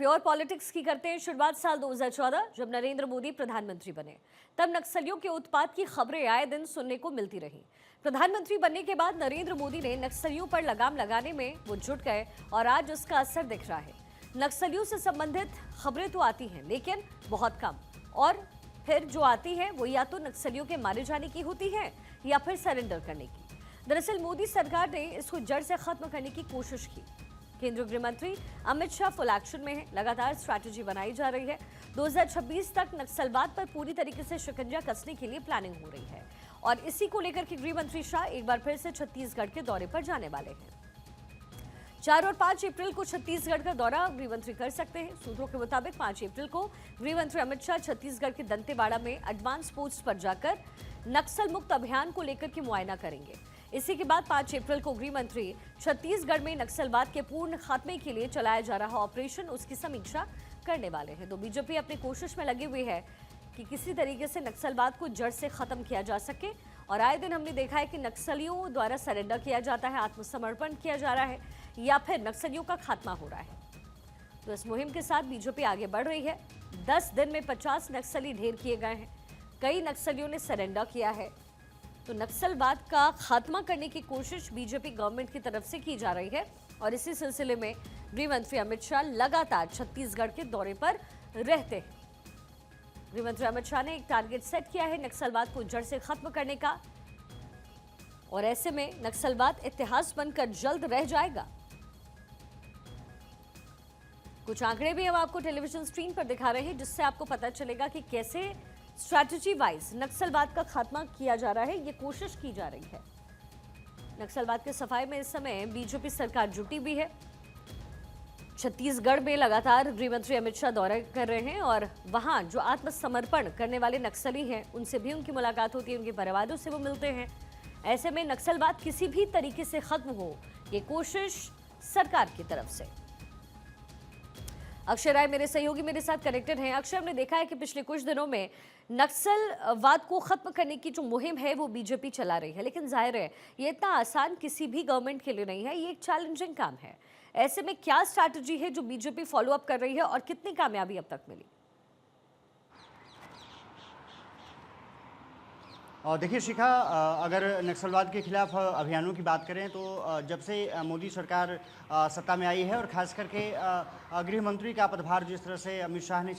Pure politics की करते हैं शुरुआत। साल 2014 जब नरेंद्र मोदी प्रधानमंत्री बने, तब नक्सलियों के उत्पात की खबरें आए दिन सुनने को मिलती रही। प्रधानमंत्री बनने के बाद नरेंद्र मोदी ने नक्सलियों पर लगाम लगाने में वो जुट गए और आज उसका असर दिख रहा है। नक्सलियों से संबंधित खबरें तो आती हैं, लेकिन बहुत कम, और फिर जो आती है वो या तो नक्सलियों के मारे जाने की होती है या फिर सरेंडर करने की। दरअसल मोदी सरकार ने इसको जड़ से खत्म करने की कोशिश की। केंद्रीय गृह मंत्री अमित शाह फुल एक्शन में है। लगातार स्ट्रैटेजी बनाई जा रही है। 2026 तक नक्सलवाद पर पूरी तरीके से शिकंजा कसने के लिए प्लानिंग हो रही है और इसी को लेकर के गृह मंत्री शाह एक बार फिर से छत्तीसगढ़ के दौरे पर जाने वाले हैं। 4 और 5 अप्रैल को छत्तीसगढ़ का दौरा गृह मंत्री कर सकते हैं। सूत्रों के मुताबिक 5 अप्रैल को गृह मंत्री अमित शाह छत्तीसगढ़ के दंतेवाड़ा में एडवांस पोस्ट पर जाकर नक्सल मुक्त अभियान को लेकर के मुआयना करेंगे। इसी के बाद 5 अप्रैल को गृह मंत्री छत्तीसगढ़ में नक्सलवाद के पूर्ण खात्मे के लिए चलाया जा रहा ऑपरेशन, उसकी समीक्षा करने वाले हैं। तो बीजेपी अपनी कोशिश में लगी हुई है कि किसी तरीके से नक्सलवाद को जड़ से खत्म किया जा सके। और आए दिन हमने देखा है कि नक्सलियों द्वारा सरेंडर किया जाता है, आत्मसमर्पण किया जा रहा है या फिर नक्सलियों का खात्मा हो रहा है। तो इस मुहिम के साथ बीजेपी आगे बढ़ रही है। 10 दिन में 50 नक्सली ढेर किए गए हैं। कई नक्सलियों ने सरेंडर किया है। तो नक्सलवाद का खात्मा करने की कोशिश बीजेपी गवर्नमेंट की तरफ से की जा रही है और इसी सिलसिले में गृह मंत्री अमित शाह लगातार छत्तीसगढ़ के दौरे पर रहते हैं। गृह मंत्री अमित शाह ने एक टारगेट सेट किया है नक्सलवाद को जड़ से खत्म करने का, और ऐसे में नक्सलवाद इतिहास बनकर जल्द रह जाएगा। कुछ आंकड़े भी हम आपको टेलीविजन स्क्रीन पर दिखा रहे हैं, जिससे आपको पता चलेगा कि कैसे स्ट्रैटेजी वाइज नक्सलवाद का खात्मा किया जा रहा है, ये कोशिश की जा रही है। नक्सलवाद के सफाई में इस समय बीजेपी सरकार जुटी भी है। छत्तीसगढ़ में लगातार गृह मंत्री अमित शाह दौरा कर रहे हैं और वहां जो आत्मसमर्पण करने वाले नक्सली हैं उनसे भी उनकी मुलाकात होती है, उनके परिवारों से वो मिलते हैं। ऐसे में नक्सलवाद किसी भी तरीके से खत्म हो, ये कोशिश सरकार की तरफ से। अक्षय राय मेरे सहयोगी मेरे साथ कनेक्टेड हैं। अक्षय, हमने देखा है कि पिछले कुछ दिनों में नक्सलवाद को खत्म करने की जो मुहिम है वो बीजेपी चला रही है, लेकिन जाहिर है ये इतना आसान किसी भी गवर्नमेंट के लिए नहीं है, ये एक चैलेंजिंग काम है। ऐसे में क्या स्ट्रैटेजी है जो बीजेपी फॉलो अप कर रही है और कितनी कामयाबी अब तक मिली? और देखिए शिखा, अगर नक्सलवाद के खिलाफ अभियानों की बात करें तो जब से मोदी सरकार सत्ता में आई है और ख़ास करके गृह मंत्री का पदभार जिस तरह से अमित शाह ने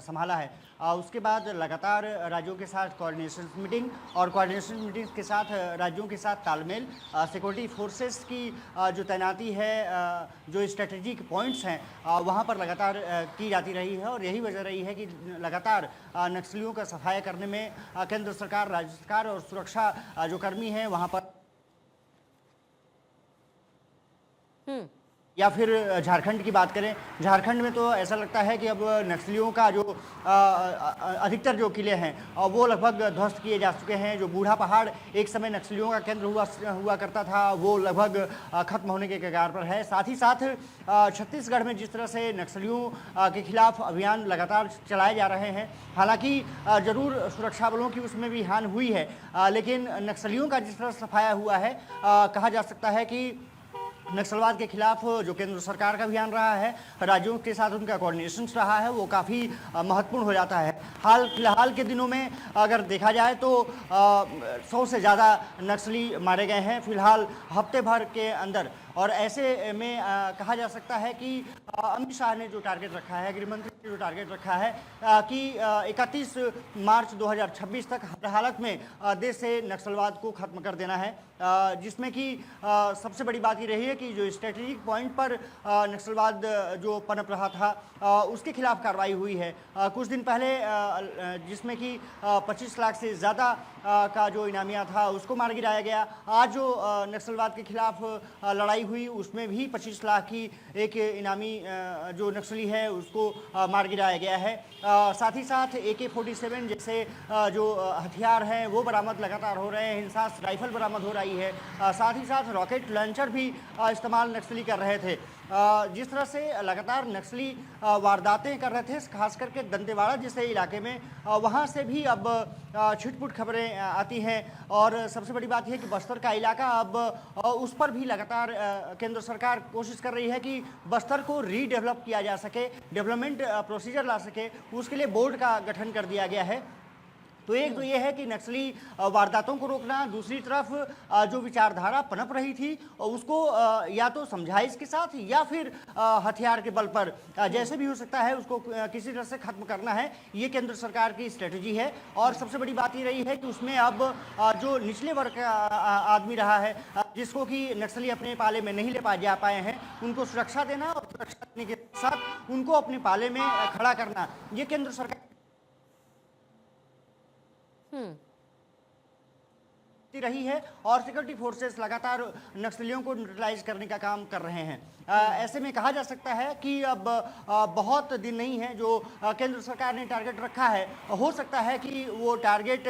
संभाला है, उसके बाद लगातार राज्यों के साथ कोऑर्डिनेशन मीटिंग और कोऑर्डिनेशन मीटिंग के साथ राज्यों के साथ तालमेल, सिक्योरिटी फोर्सेस की जो तैनाती है, जो स्ट्रेटेजिक पॉइंट्स हैं वहाँ पर लगातार की जाती रही है। और यही वजह रही है कि लगातार नक्सलियों का सफाया करने में केंद्र सरकार, राज्य सरकार और सुरक्षा जो कर्मी हैं वहां पर, या फिर झारखंड की बात करें, झारखंड में तो ऐसा लगता है कि अब नक्सलियों का जो अधिकतर जो किले हैं वो लगभग ध्वस्त किए जा चुके हैं। जो बूढ़ा पहाड़ एक समय नक्सलियों का केंद्र हुआ करता था, वो लगभग खत्म होने के कगार पर है। साथ ही साथ छत्तीसगढ़ में जिस तरह से नक्सलियों के खिलाफ अभियान लगातार चलाए जा रहे हैं, हालांकि ज़रूर सुरक्षा बलों की उसमें भी हानि हुई है, लेकिन नक्सलियों का जिस तरह सफाया हुआ है, कहा जा सकता है कि नक्सलवाद के खिलाफ जो केंद्र सरकार का अभियान रहा है, राज्यों के साथ उनका कोऑर्डिनेशन रहा है, वो काफ़ी महत्वपूर्ण हो जाता है। फिलहाल के दिनों में अगर देखा जाए तो 100 से ज़्यादा नक्सली मारे गए हैं फिलहाल हफ्ते भर के अंदर। और ऐसे में कहा जा सकता है कि अमित शाह ने जो टारगेट रखा है, गृह मंत्री ने जो टारगेट रखा है कि 31 मार्च 2026 तक हर हालत में देश से नक्सलवाद को खत्म कर देना है, जिसमें कि सबसे बड़ी बात ये रही है कि जो स्ट्रेटेजिक पॉइंट पर नक्सलवाद जो पनप रहा था उसके खिलाफ कार्रवाई हुई है कुछ दिन पहले, जिसमें कि 25 लाख से ज़्यादा का जो इनामिया था उसको मार गिराया गया। आज जो नक्सलवाद के खिलाफ लड़ाई हुई उसमें भी 25 लाख की एक इनामी जो नक्सली है उसको मार गिराया गया है। साथ ही साथ AK-47 जैसे जो हथियार हैं वो बरामद लगातार हो रहे हैं, हिंसास राइफल बरामद हो रही है, साथ ही साथ रॉकेट लॉन्चर भी इस्तेमाल नक्सली कर रहे थे। जिस तरह से लगातार नक्सली वारदातें कर रहे थे, खास करके दंतेवाड़ा जैसे इलाके में, वहाँ से भी अब छिटपुट खबरें आती हैं। और सबसे बड़ी बात यह है कि बस्तर का इलाका अब उस पर भी लगातार केंद्र सरकार कोशिश कर रही है कि बस्तर को रीडेवलप किया जा सके, डेवलपमेंट प्रोसीजर ला सके, उसके लिए बोर्ड का गठन कर दिया गया है। तो एक तो ये है कि नक्सली वारदातों को रोकना, दूसरी तरफ जो विचारधारा पनप रही थी उसको या तो समझाइश के साथ या फिर हथियार के बल पर जैसे भी हो सकता है उसको किसी तरह से खत्म करना है, ये केंद्र सरकार की स्ट्रेटजी है। और सबसे बड़ी बात ये रही है कि उसमें अब जो निचले वर्ग का आदमी रहा है, जिसको कि नक्सली अपने पाले में नहीं जा पाए हैं, उनको सुरक्षा देना और सुरक्षा देने के साथ उनको अपने पाले में खड़ा करना, ये केंद्र सरकार रही है। और सिक्योरिटी फोर्सेस लगातार नक्सलियों को न्यूट्रलाइज करने का काम कर रहे हैं। ऐसे में कहा जा सकता है कि अब बहुत दिन नहीं है जो केंद्र सरकार ने टारगेट रखा है, हो सकता है कि वो टारगेट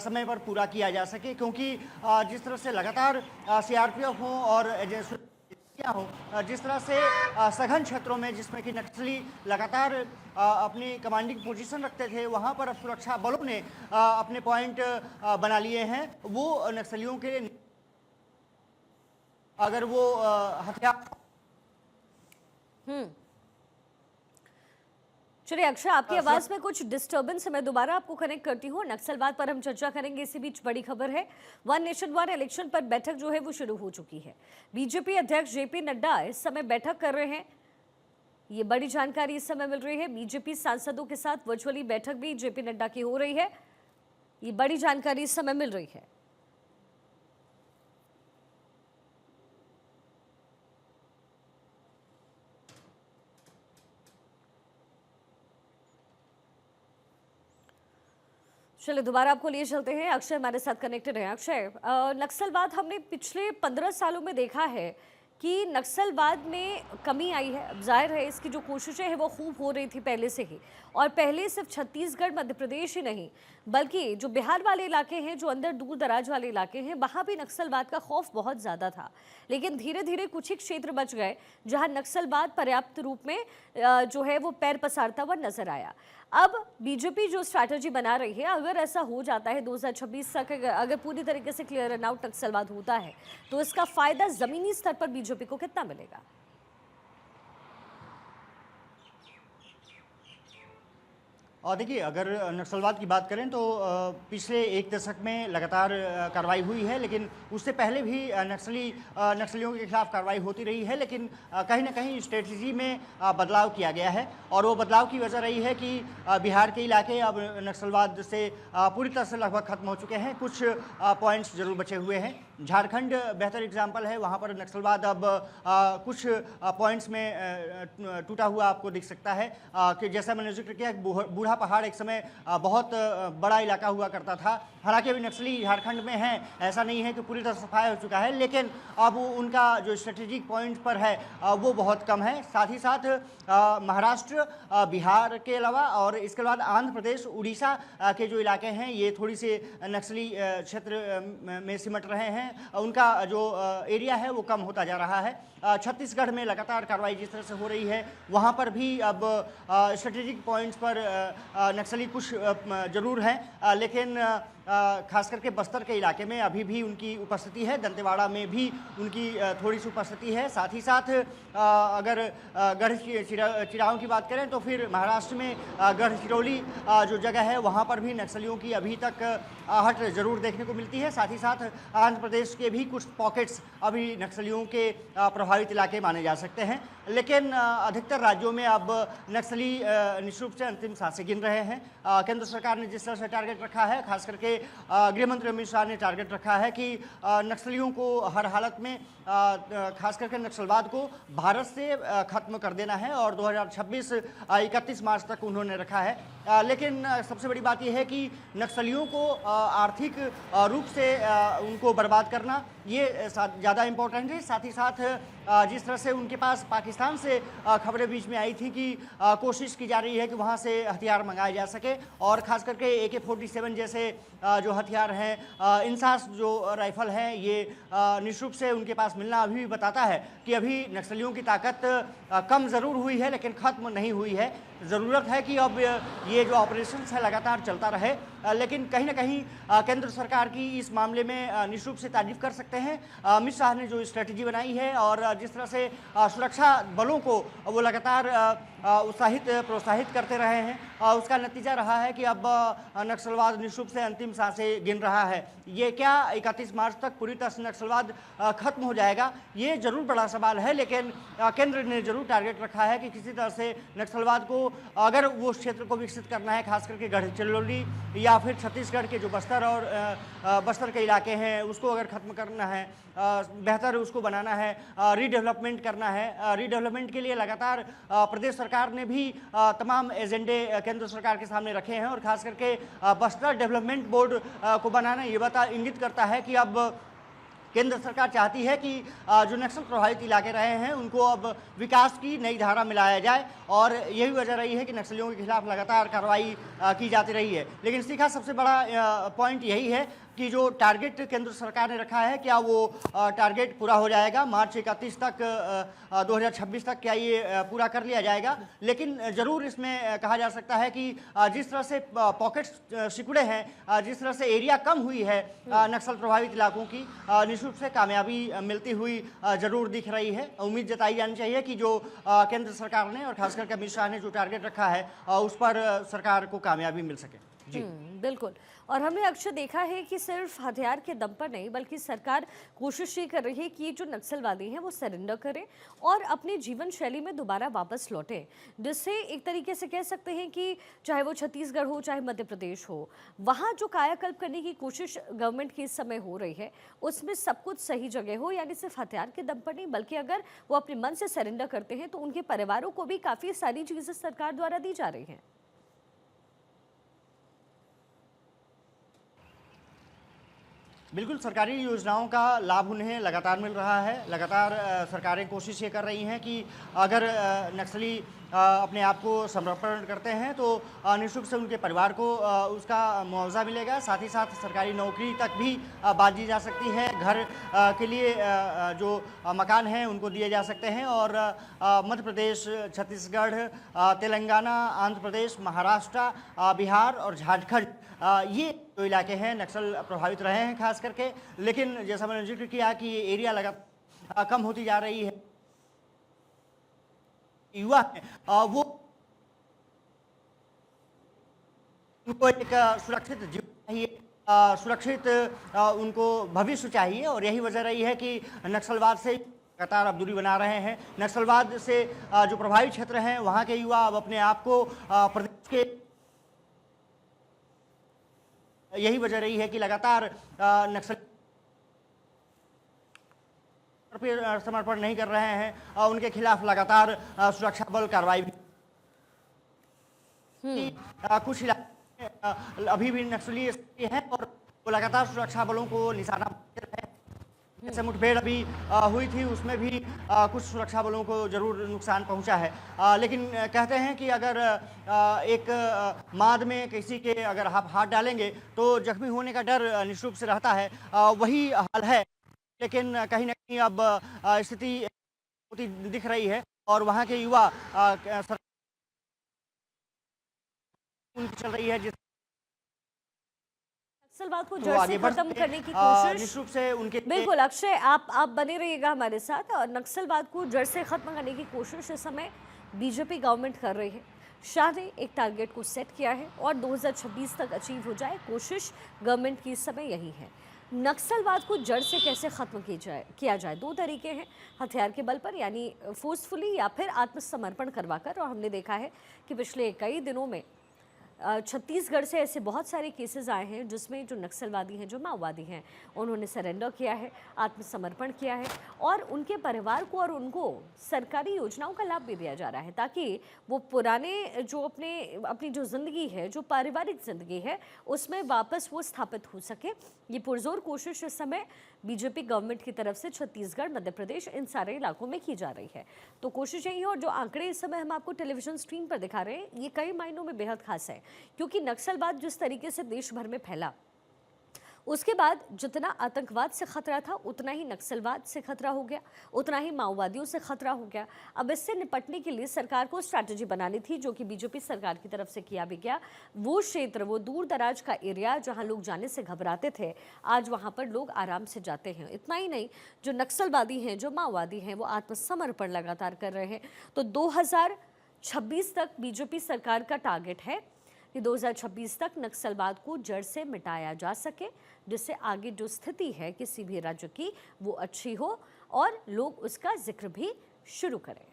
समय पर पूरा किया जा सके, क्योंकि जिस तरह से लगातार सीआरपीएफ हो और हो, जिस तरह से सघन क्षेत्रों में जिसमें कि नक्सली लगातार अपनी कमांडिंग पोजीशन रखते थे, वहां पर अब सुरक्षा बलों ने अपने पॉइंट बना लिए हैं। वो नक्सलियों के अगर वो हथियार चलिए अक्षय, आपकी आवाज में कुछ डिस्टरबेंस है, मैं दोबारा आपको कनेक्ट करती हूँ। नक्सलवाद पर हम चर्चा करेंगे। इसी बीच बड़ी खबर है, वन नेशन वन इलेक्शन पर बैठक जो है वो शुरू हो चुकी है। बीजेपी अध्यक्ष जेपी नड्डा इस समय बैठक कर रहे हैं, ये बड़ी जानकारी इस समय मिल रही है। बीजेपी सांसदों के साथ वर्चुअली बैठक भी जेपी नड्डा की हो रही है, ये बड़ी जानकारी इस समय मिल रही है। चलिए दोबारा आपको लिए चलते हैं, अक्षय हमारे साथ कनेक्टेड हैं। अक्षय, नक्सलवाद हमने पिछले 15 सालों में देखा है कि नक्सलवाद में कमी आई है। अब जाहिर है इसकी जो कोशिशें हैं वो खूब हो रही थी पहले से ही, और पहले सिर्फ छत्तीसगढ़ मध्य प्रदेश ही नहीं बल्कि जो बिहार वाले इलाके हैं, जो अंदर दूर दराज वाले इलाके हैं, वहाँ भी नक्सलवाद का खौफ बहुत ज़्यादा था। लेकिन धीरे धीरे कुछ ही क्षेत्र बच गए जहाँ नक्सलवाद पर्याप्त रूप में जो है वो पैर पसारता हुआ नजर आया। अब बीजेपी जो स्ट्रैटेजी बना रही है, अगर ऐसा हो जाता है 2026 तक अगर पूरी तरीके से क्लियर एंड आउट नक्सलवाद होता है, तो इसका फायदा जमीनी स्तर पर बीजेपी को कितना मिलेगा? और देखिए, अगर नक्सलवाद की बात करें तो पिछले एक दशक में लगातार कार्रवाई हुई है, लेकिन उससे पहले भी नक्सलियों के खिलाफ कार्रवाई होती रही है। लेकिन कहीं ना कहीं स्ट्रेटजी में बदलाव किया गया है, और वो बदलाव की वजह रही है कि बिहार के इलाके अब नक्सलवाद से पूरी तरह से लगभग खत्म हो चुके हैं। कुछ पॉइंट्स जरूर बचे हुए हैं। झारखंड बेहतर एग्जाम्पल है, वहाँ पर नक्सलवाद अब कुछ पॉइंट्स में टूटा हुआ आपको दिख सकता है। कि जैसा मैंने जिक्र किया, बूढ़ा पहाड़ एक समय बहुत बड़ा इलाका हुआ करता था। हालांकि अभी नक्सली झारखंड में हैं, ऐसा नहीं है कि पूरी तरह सफाया हो चुका है, लेकिन अब उनका जो स्ट्रेटेजिक पॉइंट पर है वो बहुत कम है। साथ ही साथ महाराष्ट्र, बिहार के अलावा और इसके बाद आंध्र प्रदेश, उड़ीसा के जो इलाके हैं, ये थोड़ी सी नक्सली क्षेत्र में सिमट रहे हैं। उनका जो एरिया है वो कम होता जा रहा है। छत्तीसगढ़ में लगातार कार्रवाई जिस तरह से हो रही है, वहाँ पर भी अब स्ट्रेटेजिक पॉइंट्स पर नक्सली कुछ जरूर हैं, लेकिन खास करके बस्तर के इलाके में अभी भी उनकी उपस्थिति है। दंतेवाड़ा में भी उनकी थोड़ी सी उपस्थिति है। साथ ही साथ अगर गढ़चिरौली की बात करें तो फिर महाराष्ट्र में गढ़चिरौली जो जगह है, वहाँ पर भी नक्सलियों की अभी तक आहट जरूर देखने को मिलती है। साथ ही साथ आंध्र प्रदेश के भी कुछ पॉकेट्स अभी नक्सलियों के प्रभावित इलाके माने जा सकते हैं। लेकिन अधिकतर राज्यों में अब नक्सली निश्चित रूप से अंतिम सांसें गिन रहे हैं। केंद्र सरकार ने जिस तरह से टारगेट रखा है, खास करके गृह मंत्री अमित शाह ने टारगेट रखा है कि नक्सलियों को हर हालत में, खास करके नक्सलवाद को भारत से खत्म कर देना है, और 2026 31 मार्च तक उन्होंने रखा है। लेकिन सबसे बड़ी बात यह है कि नक्सलियों को आर्थिक रूप से उनको बर्बाद करना ये ज़्यादा इम्पोर्टेंट है। साथ ही साथ जिस तरह से उनके पास पाकिस्तान से खबरें बीच में आई थी कि कोशिश की जा रही है कि वहाँ से हथियार मंगाए जा सके, और ख़ास करके AK-47 जैसे जो हथियार हैं, इंसास जो राइफ़ल हैं, ये निश्चित रूप से उनके पास मिलना अभी भी बताता है कि अभी नक्सलियों की ताकत कम ज़रूर हुई है लेकिन ख़त्म नहीं हुई है। ज़रूरत है कि अब ये जो ऑपरेशंस है लगातार चलता रहे, लेकिन कहीं ना कहीं केंद्र सरकार की इस मामले में निश्चित रूप से तारीफ कर सकते हैं। अमित शाह ने जो स्ट्रेटजी बनाई है और जिस तरह से सुरक्षा बलों को वो लगातार प्रोत्साहित करते रहे हैं, उसका नतीजा रहा है कि अब नक्सलवाद निश्चित रूप से अंतिम सांसें गिन रहा है। ये क्या 31 मार्च तक पूरी तरह से नक्सलवाद खत्म हो जाएगा, ये जरूर बड़ा सवाल है, लेकिन केंद्र ने जरूर टारगेट रखा है कि किसी तरह से नक्सलवाद को, अगर वो उस क्षेत्र को विकसित करना है, खास करके गढ़चिरौली या फिर छत्तीसगढ़ के जो बस्तर के इलाके हैं, उसको अगर खत्म करना है, बेहतर उसको बनाना है, रीडेवलपमेंट करना है। रीडेवलपमेंट के लिए लगातार प्रदेश सरकार ने भी तमाम एजेंडे केंद्र सरकार के सामने रखे हैं, और खास करके बस्तर डेवलपमेंट बोर्ड को बनाना ये इंगित करता है कि अब केंद्र सरकार चाहती है कि जो नक्सल प्रभावित इलाके रहे हैं उनको अब विकास की नई धारा मिलाया जाए, और यही वजह रही है कि नक्सलियों के खिलाफ लगातार कार्रवाई की जाती रही है। लेकिन इसका का सबसे बड़ा पॉइंट यही है कि जो टारगेट केंद्र सरकार ने रखा है, क्या वो टारगेट पूरा हो जाएगा मार्च 31 तक 2026 तक, क्या ये पूरा कर लिया जाएगा। लेकिन ज़रूर इसमें कहा जा सकता है कि जिस तरह से पॉकेट्स सिकुड़े हैं, जिस तरह से एरिया कम हुई है नक्सल प्रभावित इलाकों की, निश्चित रूप से कामयाबी मिलती हुई ज़रूर दिख रही है। उम्मीद जताई जानी चाहिए कि जो केंद्र सरकार ने और खासकर अमित शाह ने जो टारगेट रखा है उस पर सरकार को कामयाबी मिल सके। जी बिल्कुल। और हमने अक्सर देखा है कि सिर्फ हथियार के दम पर नहीं, बल्कि सरकार कोशिश ये कर रही है कि ये जो नक्सलवादी हैं वो सरेंडर करें और अपनी जीवन शैली में दोबारा वापस लौटें, जिससे एक तरीके से कह सकते हैं कि चाहे वो छत्तीसगढ़ हो चाहे मध्य प्रदेश हो, वहाँ जो कायाकल्प करने की कोशिश गवर्नमेंट की इस समय हो रही है उसमें सब कुछ सही जगह हो, यानी सिर्फ हथियार के दम पर नहीं, बल्कि अगर वो अपने मन से सरेंडर करते हैं तो उनके परिवारों को भी काफ़ी सारी चीज़ें सरकार द्वारा दी जा रही हैं। बिल्कुल, सरकारी योजनाओं का लाभ उन्हें लगातार मिल रहा है। लगातार सरकारें कोशिश ये कर रही हैं कि अगर नक्सली अपने आप को समर्पण करते हैं तो निश्चित रूप से उनके परिवार को उसका मुआवजा मिलेगा। साथ ही साथ सरकारी नौकरी तक भी बात दी जा सकती है। घर के लिए जो मकान हैं उनको दिए जा सकते हैं, और मध्य प्रदेश, छत्तीसगढ़, तेलंगाना, आंध्र प्रदेश, महाराष्ट्र, बिहार और झारखंड, ये जो इलाके हैं नक्सल प्रभावित रहे हैं खास करके। लेकिन जैसा मैंने जिक्र किया कि ये एरिया लगातार कम होती जा रही है। युवा है वो उनको एक सुरक्षित जीवन चाहिए, सुरक्षित उनको भविष्य चाहिए, और यही वजह रही है कि नक्सलवाद से लगातार अब दूरी बना रहे हैं। नक्सलवाद से जो प्रभावित क्षेत्र हैं वहाँ के युवा अब अपने आप को प्रदेश के, यही वजह रही है कि लगातार नक्सल समर्पण नहीं कर रहे हैं, उनके खिलाफ लगातार सुरक्षा बल कार्रवाई भी। कुछ इलाके अभी भी नक्सली हैं और वो लगातार सुरक्षा बलों को निशाना बनाते रहे हैं। जैसे मुठभेड़ अभी हुई थी उसमें भी कुछ सुरक्षा बलों को जरूर नुकसान पहुंचा है, लेकिन कहते हैं कि अगर एक माद में किसी के अगर आप हाथ डालेंगे तो जख्मी होने का डर निश्चित रूप से रहता है। वही हाल है, लेकिन कहीं ना कहीं अब स्थिति होती दिख रही है, और वहाँ के युवा चल रही है जिस नक्सलवाद को जड़ से खत्म करने की कोशिश। निश्चित रूप से उनके, बिल्कुल अक्षय, आप बने रहिएगा हमारे साथ। और नक्सलवाद को जड़ से खत्म करने की कोशिश इस समय बीजेपी गवर्नमेंट कर रही है। शाह ने एक टारगेट को सेट किया है और 2026 तक अचीव हो जाए, कोशिश गवर्नमेंट की इस समय यही है। नक्सलवाद को जड़ से कैसे खत्म किया जाए, दो तरीके हैं, हथियार के बल पर यानी फोर्सफुली या फिर आत्मसमर्पण करवाकर। और हमने देखा है कि पिछले कई दिनों में छत्तीसगढ़ से ऐसे बहुत सारे केसेस आए हैं जिसमें जो नक्सलवादी हैं, जो माओवादी हैं, उन्होंने सरेंडर किया है, आत्मसमर्पण किया है और उनके परिवार को और उनको सरकारी योजनाओं का लाभ भी दिया जा रहा है ताकि वो पुराने जो अपनी जो ज़िंदगी है, जो पारिवारिक ज़िंदगी है, उसमें वापस वो स्थापित हो सके। ये पुरजोर कोशिश इस समय बीजेपी गवर्नमेंट की तरफ से छत्तीसगढ़, मध्य प्रदेश, इन सारे इलाकों में की जा रही है। तो कोशिश यही है और जो आंकड़े इस समय हम आपको टेलीविजन स्क्रीन पर दिखा रहे हैं, ये कई मायनों में बेहद खास है क्योंकि नक्सलवाद जिस तरीके से देश भर में फैला, उसके बाद जितना आतंकवाद से खतरा था उतना ही नक्सलवाद से खतरा हो गया, उतना ही माओवादियों से खतरा हो गया। अब इससे निपटने के लिए सरकार को स्ट्रैटेजी बनानी थी, जो कि बीजेपी सरकार की तरफ से किया भी गया। वो क्षेत्र, वो दूर दराज का एरिया जहां लोग जाने से घबराते थे, आज वहां पर लोग आराम से जाते हैं। इतना ही नहीं, जो नक्सलवादी हैं, जो माओवादी हैं, वो आत्मसमर्पण लगातार कर रहे हैं। तो 2026 तक बीजेपी सरकार का टारगेट है कि 2026 तक नक्सलवाद को जड़ से मिटाया जा सके, जिससे आगे जो स्थिति है किसी भी राज्य की वो अच्छी हो और लोग उसका जिक्र भी शुरू करें।